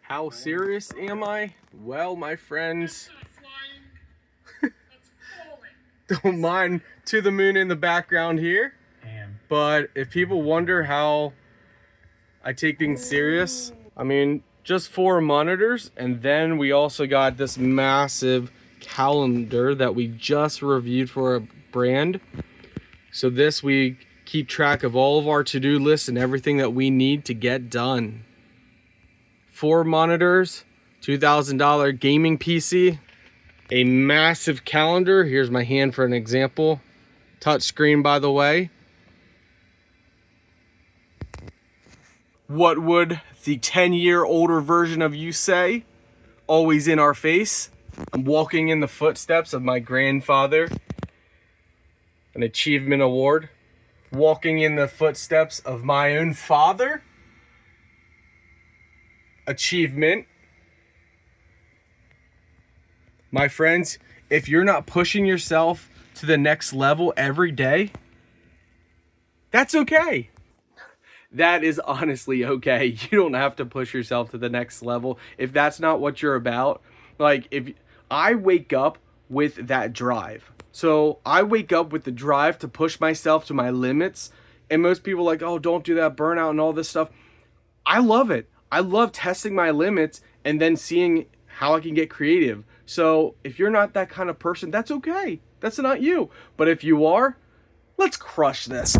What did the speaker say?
How serious am I? Well, my friends, don't mind To the Moon in the background here. But if people wonder how I take things serious, I mean, just 4 monitors, and then we also got this massive calendar that we just reviewed for a brand. So this we keep track of all of our to-do lists and everything that we need to get done. 4 monitors, $2,000 gaming PC, a massive calendar. Here's my hand for an example. Touch screen, by the way. What would the 10-year older version of you say? Always in our face. I'm walking in the footsteps of my grandfather. An achievement award. Walking in the footsteps of my own father. Achievement. My friends, if you're not pushing yourself to the next level every day, that's okay. That is honestly okay. You don't have to push yourself to the next level if that's not what you're about. Like, if I wake up with that drive. So I wake up with the drive to push myself to my limits. And most people are like, oh, don't do that, burnout and all this stuff. I love it. I love testing my limits and then seeing how I can get creative. So if you're not that kind of person, that's okay. That's not you. But if you are, let's crush this.